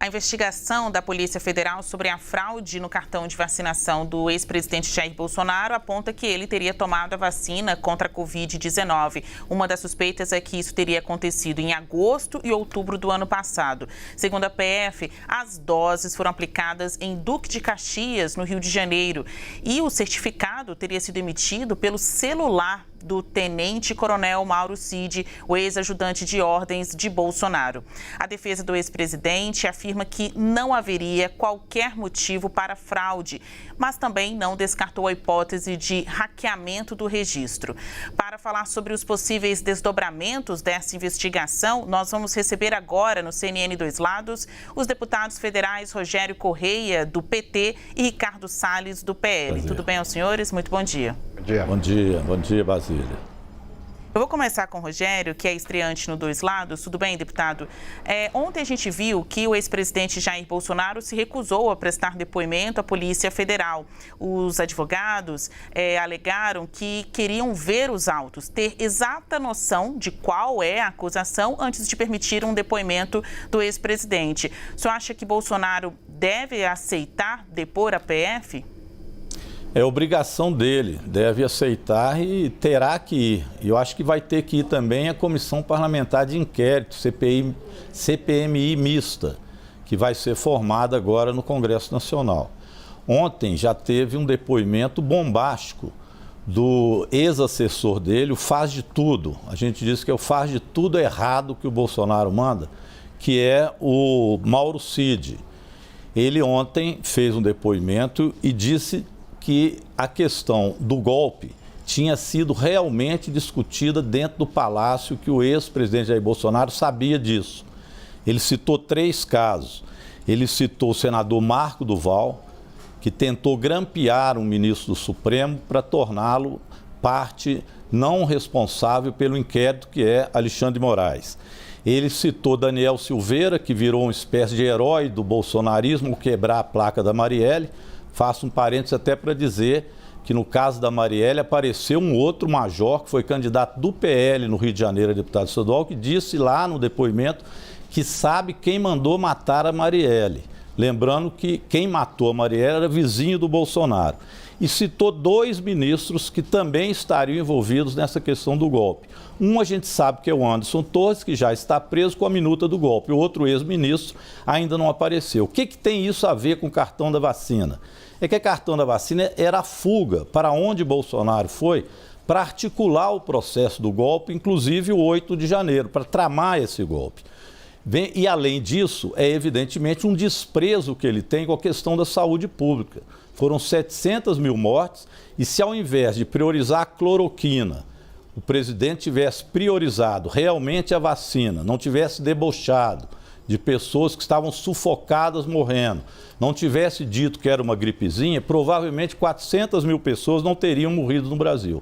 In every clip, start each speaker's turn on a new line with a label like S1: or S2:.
S1: investigação da Polícia Federal sobre a fraude no cartão de vacinação do ex-presidente Jair Bolsonaro aponta que ele teria tomado a vacina contra a Covid-19. Uma das suspeitas é que isso teria acontecido em agosto e outubro do ano passado. Segundo a PF, as doses foram aplicadas em Duque de Caxias, no Rio de Janeiro, e o certificado teria sido emitido pelo celular do tenente-coronel Mauro Cid, o ex-ajudante de ordens de Bolsonaro. A defesa do ex-presidente afirma que não haveria qualquer motivo para fraude, mas também não descartou a hipótese de hackeamento do registro. Para falar sobre os possíveis desdobramentos dessa investigação, nós vamos receber agora no CNN Dois Lados os deputados federais Rogério Correia, do PT, e Ricardo Salles, do PL. Tudo bem aos senhores? Muito bom dia.
S2: Bom dia, Basília.
S1: Eu vou começar com o Rogério, que é estreante no Dois Lados. Tudo bem, deputado? Ontem a gente viu que o ex-presidente Jair Bolsonaro se recusou a prestar depoimento à Polícia Federal. Os advogados alegaram que queriam ver os autos, ter exata noção de qual é a acusação antes de permitir um depoimento do ex-presidente. O senhor acha que Bolsonaro deve aceitar depor a PF?
S2: É obrigação dele, deve aceitar e terá que ir. E eu acho que vai ter que ir também a Comissão Parlamentar de Inquérito, CPMI mista, que vai ser formada agora no Congresso Nacional. Ontem já teve um depoimento bombástico do ex-assessor dele, o faz de tudo. A gente diz que é o faz de tudo errado que o Bolsonaro manda, que é o Mauro Cid. Ele ontem fez um depoimento e disse que a questão do golpe tinha sido realmente discutida dentro do palácio, que o ex-presidente Jair Bolsonaro sabia disso. Ele citou 3 casos. Ele citou o senador Marco Duval, que tentou grampear um ministro do Supremo para torná-lo parte não responsável pelo inquérito, que é Alexandre de Moraes. Ele citou Daniel Silveira, que virou uma espécie de herói do bolsonarismo, quebrar a placa da Marielle. Faço um parênteses até para dizer que no caso da Marielle apareceu um outro major que foi candidato do PL no Rio de Janeiro a deputado estadual, que disse lá no depoimento que sabe quem mandou matar a Marielle. Lembrando que quem matou a Marielle era vizinho do Bolsonaro. E citou 2 ministros que também estariam envolvidos nessa questão do golpe. Um a gente sabe que é o Anderson Torres, que já está preso com a minuta do golpe. O outro ex-ministro ainda não apareceu. O que tem isso a ver com o cartão da vacina? É que o cartão da vacina era a fuga para onde Bolsonaro foi para articular o processo do golpe, inclusive o 8 de janeiro, para tramar esse golpe. E, além disso, é evidentemente um desprezo que ele tem com a questão da saúde pública. Foram 700 mil mortes e se ao invés de priorizar a cloroquina, o presidente tivesse priorizado realmente a vacina, não tivesse debochado de pessoas que estavam sufocadas morrendo, não tivesse dito que era uma gripezinha, provavelmente 400 mil pessoas não teriam morrido no Brasil.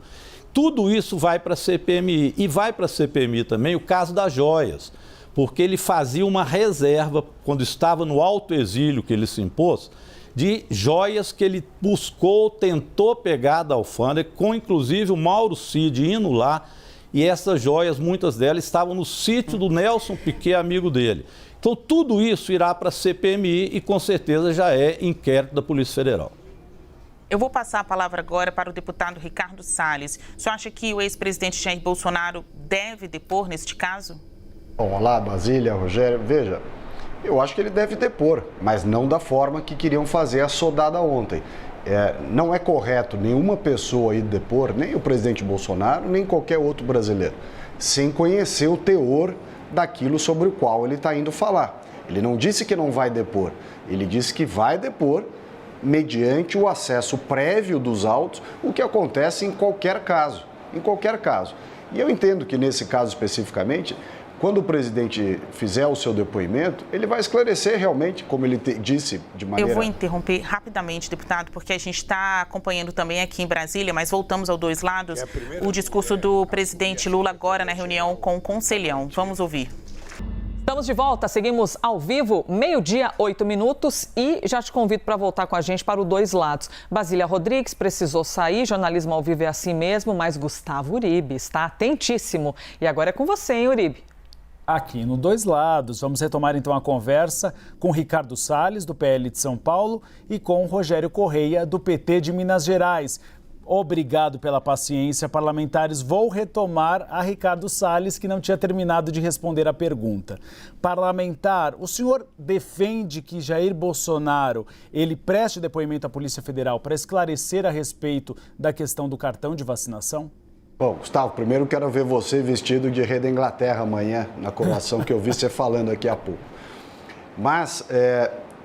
S2: Tudo isso vai para a CPMI e vai para a CPMI também o caso das joias, porque ele fazia uma reserva, quando estava no alto exílio que ele se impôs, de joias que ele buscou, tentou pegar da alfândega, com inclusive o Mauro Cid indo lá, e essas joias, muitas delas, estavam no sítio do Nelson Piquet, amigo dele. Então, tudo isso irá para a CPMI e, com certeza, já é inquérito da Polícia Federal.
S1: Eu vou passar a palavra agora para o deputado Ricardo Salles. O senhor acha que o ex-presidente Jair Bolsonaro deve depor neste caso?
S3: Bom, olá, Basília, Rogério. Veja, eu acho que ele deve depor, mas não da forma que queriam fazer a sodada ontem. Não é correto nenhuma pessoa ir depor, nem o presidente Bolsonaro, nem qualquer outro brasileiro, sem conhecer o teor daquilo sobre o qual ele está indo falar. Ele não disse que não vai depor, ele disse que vai depor mediante o acesso prévio dos autos, o que acontece em qualquer caso, E eu entendo que nesse caso especificamente, quando o presidente fizer o seu depoimento, ele vai esclarecer realmente, como ele disse de maneira...
S1: Eu vou interromper rapidamente, deputado, porque a gente está acompanhando também aqui em Brasília, mas voltamos ao Dois Lados, o discurso do presidente Lula agora na reunião com o Conselhão. Vamos ouvir.
S4: Estamos de volta, seguimos ao vivo, 12:08 e já te convido para voltar com a gente para o Dois Lados. Basília Rodrigues precisou sair, jornalismo ao vivo é assim mesmo, mas Gustavo Uribe está atentíssimo. E agora é com você, hein, Uribe?
S5: Aqui no Dois Lados, vamos retomar então a conversa com Ricardo Salles, do PL de São Paulo, e com Rogério Correia, do PT de Minas Gerais. Obrigado pela paciência, parlamentares. Vou retomar a Ricardo Salles, que não tinha terminado de responder a pergunta. Parlamentar, o senhor defende que Jair Bolsonaro ele preste depoimento à Polícia Federal para esclarecer a respeito da questão do cartão de vacinação?
S3: Bom, Gustavo, primeiro quero ver você vestido de rei da Inglaterra amanhã, na coroação que eu vi você falando aqui há pouco. Mas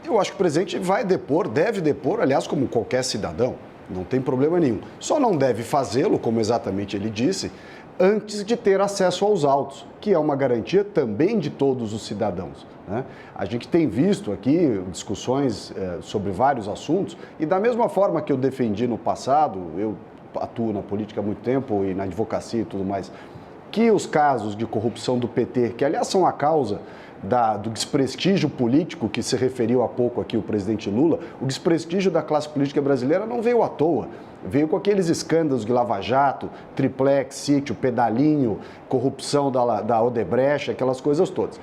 S3: eu acho que o presidente vai depor, deve depor, aliás, como qualquer cidadão, não tem problema nenhum. Só não deve fazê-lo, como exatamente ele disse, antes de ter acesso aos autos, que é uma garantia também de todos os cidadãos, né? A gente tem visto aqui discussões sobre vários assuntos e da mesma forma que eu defendi no passado, eu atuo na política há muito tempo e na advocacia e tudo mais, que os casos de corrupção do PT, que aliás são a causa do desprestígio político que se referiu há pouco aqui o presidente Lula, o desprestígio da classe política brasileira não veio à toa, veio com aqueles escândalos de Lava Jato, Triplex, Sítio, Pedalinho, corrupção da Odebrecht, aquelas coisas todas.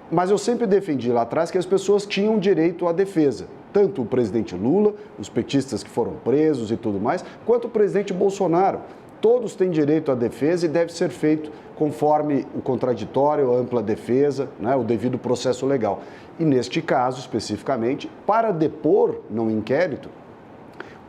S3: Mas eu sempre defendi lá atrás que as pessoas tinham direito à defesa. Tanto o presidente Lula, os petistas que foram presos e tudo mais, quanto o presidente Bolsonaro. Todos têm direito à defesa e deve ser feito conforme o contraditório, a ampla defesa, né, o devido processo legal. E neste caso, especificamente, para depor no inquérito,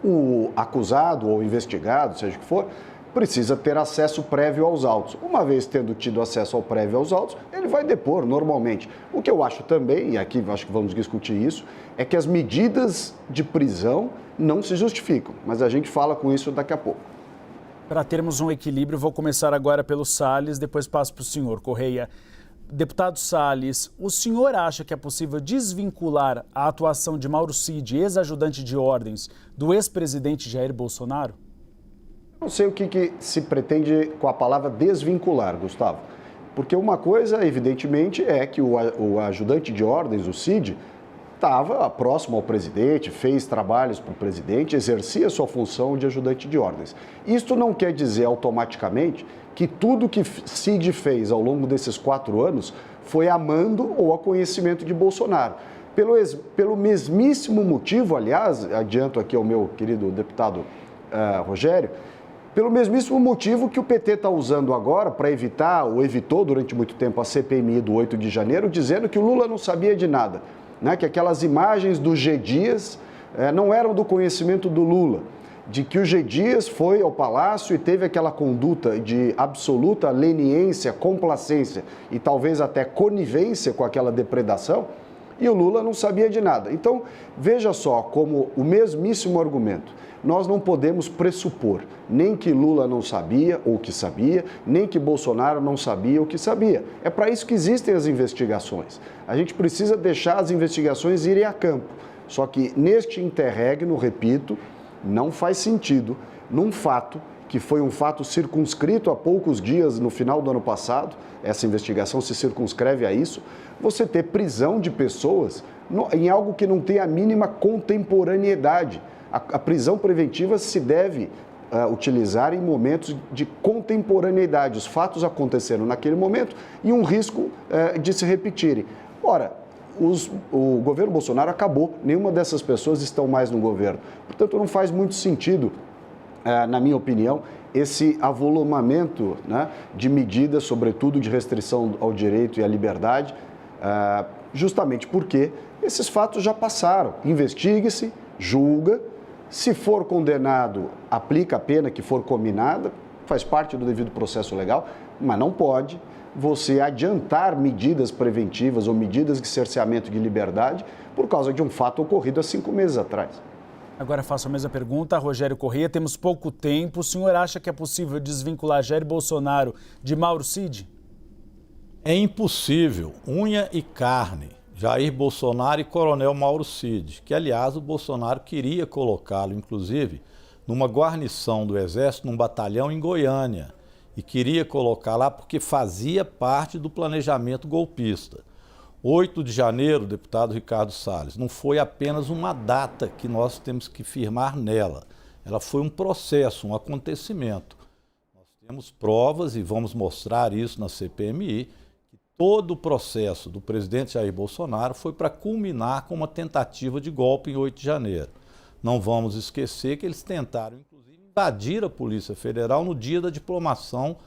S3: o acusado ou investigado, seja o que for, precisa ter acesso prévio aos autos. Uma vez tendo tido acesso ao prévio aos autos, ele vai depor normalmente. O que eu acho também, e aqui acho que vamos discutir isso, é que as medidas de prisão não se justificam, mas a gente fala com isso daqui a pouco.
S5: Para termos um equilíbrio, vou começar agora pelo Salles, depois passo para o senhor Correia. Deputado Salles, o senhor acha que é possível desvincular a atuação de Mauro Cid, ex-ajudante de ordens, do ex-presidente Jair Bolsonaro?
S3: Não sei o que se pretende com a palavra desvincular, Gustavo. Porque uma coisa, evidentemente, é que o ajudante de ordens, o Cid, estava próximo ao presidente, fez trabalhos para o presidente, exercia sua função de ajudante de ordens. Isto não quer dizer automaticamente que tudo que Cid fez ao longo desses 4 anos foi a mando ou a conhecimento de Bolsonaro. Pelo mesmíssimo motivo, aliás, adianto aqui ao meu querido deputado Rogério, pelo mesmíssimo motivo que o PT está usando agora para evitar, ou evitou durante muito tempo, a CPMI do 8 de janeiro, dizendo que o Lula não sabia de nada, né? Que aquelas imagens do G. Dias não eram do conhecimento do Lula, de que o G. Dias foi ao Palácio e teve aquela conduta de absoluta leniência, complacência e talvez até conivência com aquela depredação, e o Lula não sabia de nada. Então, veja só como o mesmíssimo argumento. Nós não podemos pressupor nem que Lula não sabia ou que sabia, nem que Bolsonaro não sabia ou que sabia. É para isso que existem as investigações. A gente precisa deixar as investigações irem a campo. Só que neste interregno, repito, não faz sentido, num fato que foi um fato circunscrito há poucos dias no final do ano passado, essa investigação se circunscreve a isso, você ter prisão de pessoas em algo que não tem a mínima contemporaneidade. A prisão preventiva se deve utilizar em momentos de contemporaneidade. Os fatos aconteceram naquele momento e um risco de se repetirem. Ora, o governo Bolsonaro acabou, nenhuma dessas pessoas estão mais no governo. Portanto, não faz muito sentido, na minha opinião, esse avolumamento, né, de medidas, sobretudo de restrição ao direito e à liberdade, justamente porque esses fatos já passaram. Investigue-se, julga, se for condenado, aplica a pena que for combinada, faz parte do devido processo legal, mas não pode você adiantar medidas preventivas ou medidas de cerceamento de liberdade por causa de um fato ocorrido há 5 meses atrás.
S5: Agora faço a mesma pergunta, Rogério Correia, temos pouco tempo. O senhor acha que é possível desvincular Jair Bolsonaro de Mauro Cid?
S2: É impossível, unha e carne, Jair Bolsonaro e Coronel Mauro Cid, que aliás o Bolsonaro queria colocá-lo, inclusive, numa guarnição do Exército, num batalhão em Goiânia, e queria colocar lá porque fazia parte do planejamento golpista. 8 de janeiro, deputado Ricardo Salles, não foi apenas uma data que nós temos que firmar nela. Ela foi um processo, um acontecimento. Nós temos provas e vamos mostrar isso na CPMI, que todo o processo do presidente Jair Bolsonaro foi para culminar com uma tentativa de golpe em 8 de janeiro. Não vamos esquecer que eles tentaram, inclusive, invadir a Polícia Federal no dia da diplomação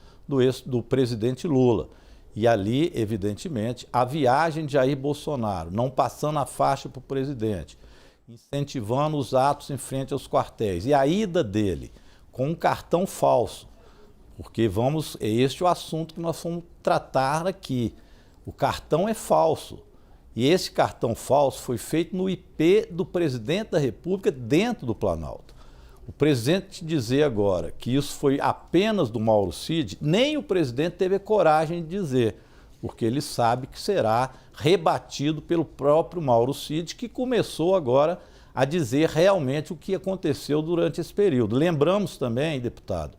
S2: do presidente Lula. E ali, evidentemente, a viagem de Jair Bolsonaro, não passando a faixa para o presidente, incentivando os atos em frente aos quartéis, e a ida dele com um cartão falso, porque é este o assunto que nós vamos tratar aqui. O cartão é falso. E esse cartão falso foi feito no IP do presidente da República dentro do Planalto. O presidente dizer agora que isso foi apenas do Mauro Cid, nem o presidente teve a coragem de dizer, porque ele sabe que será rebatido pelo próprio Mauro Cid, que começou agora a dizer realmente o que aconteceu durante esse período. Lembramos também, deputado,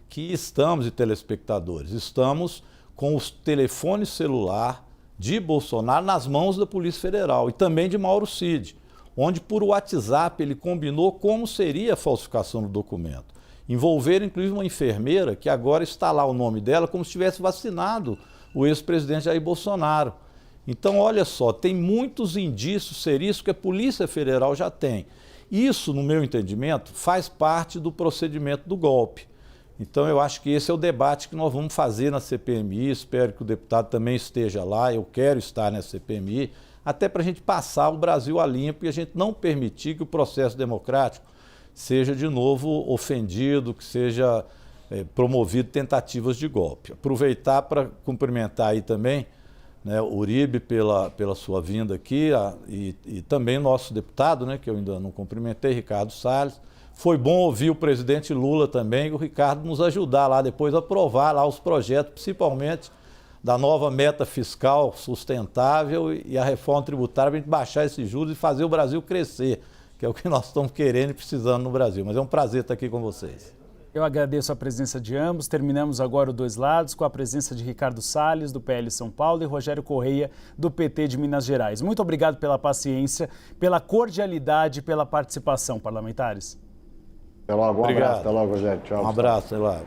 S2: que e telespectadores, estamos com os telefones celular de Bolsonaro nas mãos da Polícia Federal e também de Mauro Cid, onde por WhatsApp ele combinou como seria a falsificação do documento. Envolver inclusive uma enfermeira que agora está lá o nome dela como se tivesse vacinado o ex-presidente Jair Bolsonaro. Então, olha só, tem muitos indícios seríssimos que a Polícia Federal já tem. Isso, no meu entendimento, faz parte do procedimento do golpe. Então, eu acho que esse é o debate que nós vamos fazer na CPMI, espero que o deputado também esteja lá, eu quero estar na CPMI, até para a gente passar o Brasil a limpo e a gente não permitir que o processo democrático seja de novo ofendido, que seja promovido tentativas de golpe. Aproveitar para cumprimentar aí também, né, o Uribe pela sua vinda aqui e também o nosso deputado, né, que eu ainda não cumprimentei, Ricardo Salles. Foi bom ouvir o presidente Lula também, o Ricardo nos ajudar lá depois a aprovar lá os projetos, principalmente da nova meta fiscal sustentável e a reforma tributária para a gente baixar esses juros e fazer o Brasil crescer, que é o que nós estamos querendo e precisando no Brasil. Mas é um prazer estar aqui com vocês.
S5: Eu agradeço a presença de ambos. Terminamos agora o Dois Lados com a presença de Ricardo Salles, do PL São Paulo, e Rogério Correia, do PT de Minas Gerais. Muito obrigado pela paciência, pela cordialidade e pela participação, parlamentares.
S3: Até logo, um
S2: Obrigado.
S3: abraço. Até logo, Rogério. Tchau.
S2: Um abraço, até logo.